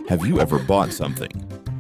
Have you ever bought something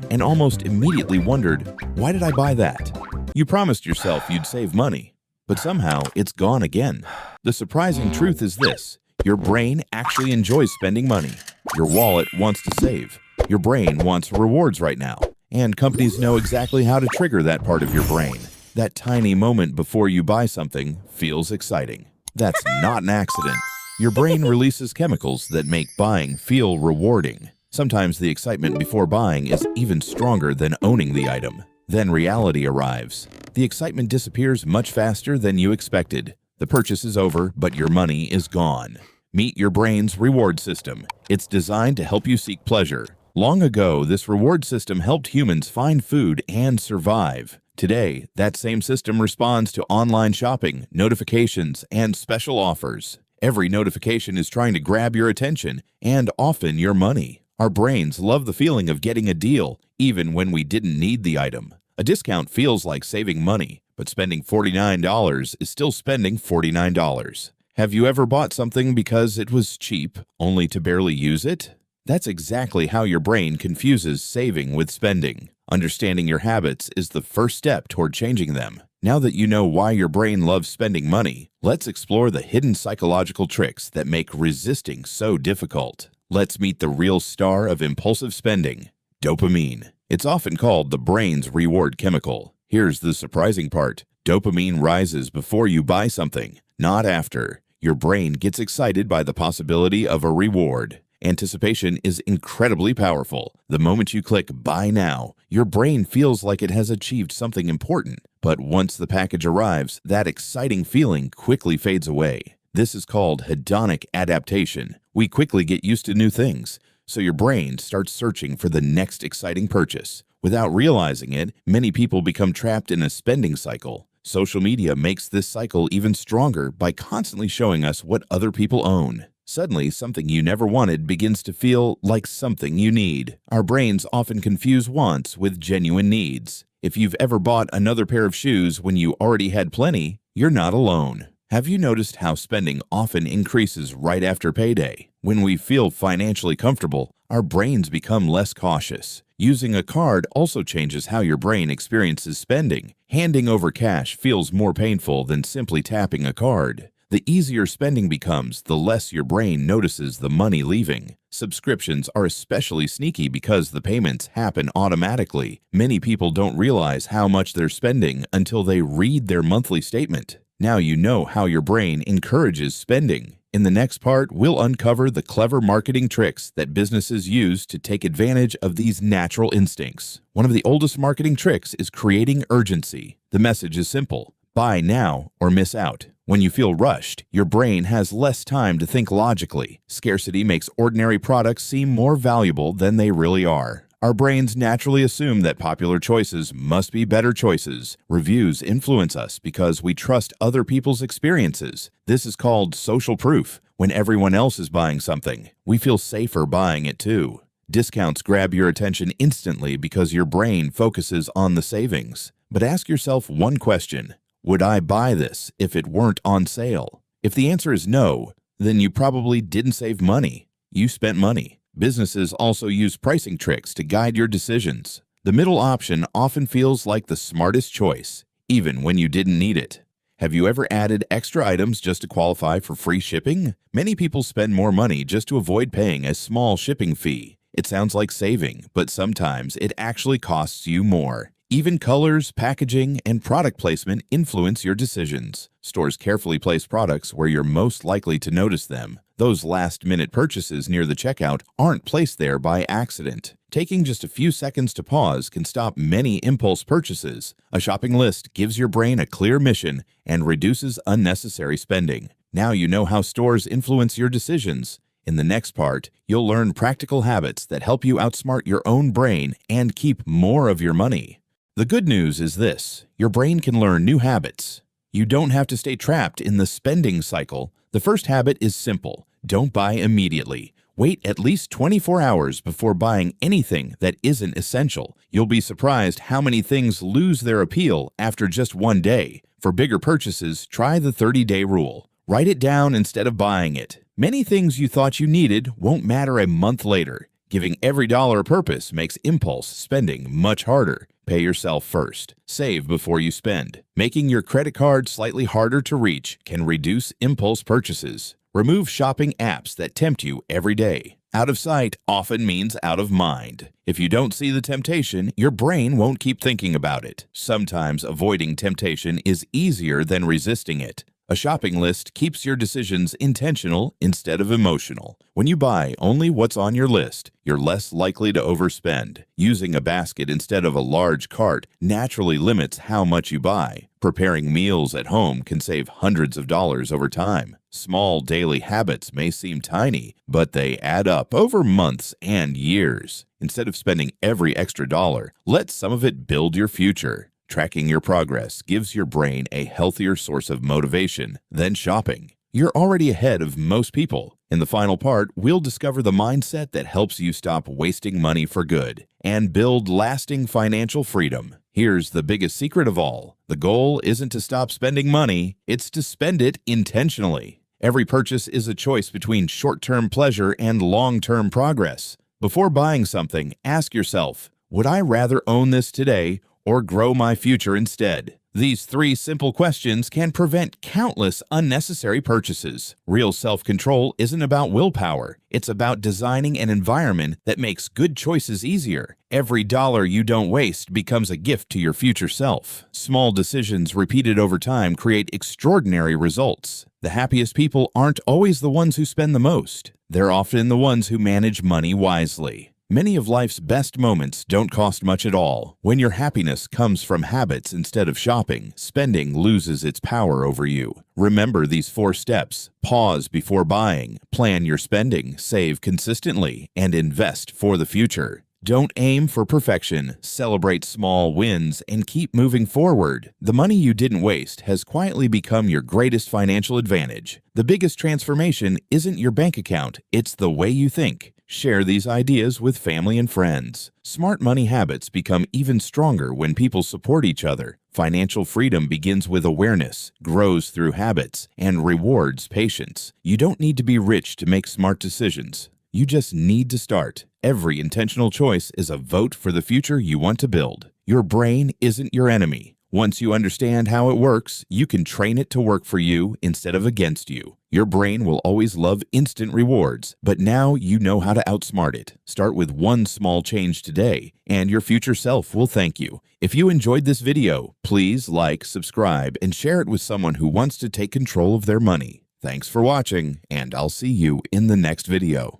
and almost immediately wondered, why did I buy that? You promised yourself you'd save money, but somehow it's gone again. The surprising truth is this: your brain actually enjoys spending money. Your wallet wants to save. Your brain wants rewards right now. And companies know exactly how to trigger that part of your brain. That tiny moment before you buy something feels exciting. That's not an accident. Your brain releases chemicals that make buying feel rewarding. Sometimes the excitement before buying is even stronger than owning the item. Then reality arrives. The excitement disappears much faster than you expected. The purchase is over, but your money is gone. Meet your brain's reward system. It's designed to help you seek pleasure. Long ago, this reward system helped humans find food and survive. Today, that same system responds to online shopping, notifications, and special offers. Every notification is trying to grab your attention and often your money. Our brains love the feeling of getting a deal, even when we didn't need the item. A discount feels like saving money, but spending $49 is still spending $49. Have you ever bought something because it was cheap, only to barely use it? That's exactly how your brain confuses saving with spending. Understanding your habits is the first step toward changing them. Now that you know why your brain loves spending money, let's explore the hidden psychological tricks that make resisting so difficult. Let's meet the real star of impulsive spending, dopamine. It's often called the brain's reward chemical. Here's the surprising part: dopamine rises before you buy something, not after. Your brain gets excited by the possibility of a reward. Anticipation is incredibly powerful. The moment you click Buy Now, your brain feels like it has achieved something important. But once the package arrives, that exciting feeling quickly fades away. This is called hedonic adaptation. We quickly get used to new things, so your brain starts searching for the next exciting purchase. Without realizing it, many people become trapped in a spending cycle. Social media makes this cycle even stronger by constantly showing us what other people own. Suddenly, something you never wanted begins to feel like something you need. Our brains often confuse wants with genuine needs. If you've ever bought another pair of shoes when you already had plenty, you're not alone. Have you noticed how spending often increases right after payday? When we feel financially comfortable, our brains become less cautious. Using a card also changes how your brain experiences spending. Handing over cash feels more painful than simply tapping a card. The easier spending becomes, the less your brain notices the money leaving. Subscriptions are especially sneaky because the payments happen automatically. Many people don't realize how much they're spending until they read their monthly statement. Now you know how your brain encourages spending. In the next part, we'll uncover the clever marketing tricks that businesses use to take advantage of these natural instincts. One of the oldest marketing tricks is creating urgency. The message is simple: buy now or miss out. When you feel rushed, your brain has less time to think logically. Scarcity makes ordinary products seem more valuable than they really are. Our brains naturally assume that popular choices must be better choices. Reviews influence us because we trust other people's experiences. This is called social proof. When everyone else is buying something, we feel safer buying it too. Discounts grab your attention instantly because your brain focuses on the savings. But ask yourself one question: would I buy this if it weren't on sale? If the answer is no, then you probably didn't save money. You spent money. Businesses also use pricing tricks to guide your decisions. The middle option often feels like the smartest choice, even when you didn't need it. Have you ever added extra items just to qualify for free shipping? Many people spend more money just to avoid paying a small shipping fee. It sounds like saving, but sometimes it actually costs you more. Even colors, packaging, and product placement influence your decisions. Stores carefully place products where you're most likely to notice them. Those last-minute purchases near the checkout aren't placed there by accident. Taking just a few seconds to pause can stop many impulse purchases. A shopping list gives your brain a clear mission and reduces unnecessary spending. Now you know how stores influence your decisions. In the next part, you'll learn practical habits that help you outsmart your own brain and keep more of your money. The good news is this: your brain can learn new habits. You don't have to stay trapped in the spending cycle. The first habit is simple: don't buy immediately. Wait at least 24 hours before buying anything that isn't essential. You'll be surprised how many things lose their appeal after just one day. For bigger purchases, try the 30-day rule. Write it down instead of buying it. Many things you thought you needed won't matter a month later. Giving every dollar a purpose makes impulse spending much harder. Pay yourself first. Save before you spend. Making your credit card slightly harder to reach can reduce impulse purchases. Remove shopping apps that tempt you every day. Out of sight often means out of mind. If you don't see the temptation, your brain won't keep thinking about it. Sometimes avoiding temptation is easier than resisting it. A shopping list keeps your decisions intentional instead of emotional. When you buy only what's on your list, you're less likely to overspend. Using a basket instead of a large cart naturally limits how much you buy. Preparing meals at home can save hundreds of dollars over time. Small daily habits may seem tiny, but they add up over months and years. Instead of spending every extra dollar, let some of it build your future. Tracking your progress gives your brain a healthier source of motivation than shopping. You're already ahead of most people. In the final part, we'll discover the mindset that helps you stop wasting money for good and build lasting financial freedom. Here's the biggest secret of all. The goal isn't to stop spending money, it's to spend it intentionally. Every purchase is a choice between short-term pleasure and long-term progress. Before buying something, ask yourself, would I rather own this today or grow my future instead? These 3 simple questions can prevent countless unnecessary purchases. Real self-control isn't about willpower. It's about designing an environment that makes good choices easier. Every dollar you don't waste becomes a gift to your future self. Small decisions repeated over time create extraordinary results. The happiest people aren't always the ones who spend the most. They're often the ones who manage money wisely. Many of life's best moments don't cost much at all. When your happiness comes from habits instead of shopping, spending loses its power over you. Remember these 4 steps. Pause before buying, plan your spending, save consistently, and invest for the future. Don't aim for perfection, celebrate small wins, and keep moving forward. The money you didn't waste has quietly become your greatest financial advantage. The biggest transformation isn't your bank account, it's the way you think. Share these ideas with family and friends. Smart money habits become even stronger when people support each other. Financial freedom begins with awareness, grows through habits, and rewards patience. You don't need to be rich to make smart decisions. You just need to start. Every intentional choice is a vote for the future you want to build. Your brain isn't your enemy. Once you understand how it works, you can train it to work for you instead of against you. Your brain will always love instant rewards, but now you know how to outsmart it. Start with one small change today, and your future self will thank you. If you enjoyed this video, please like, subscribe, and share it with someone who wants to take control of their money. Thanks for watching, and I'll see you in the next video.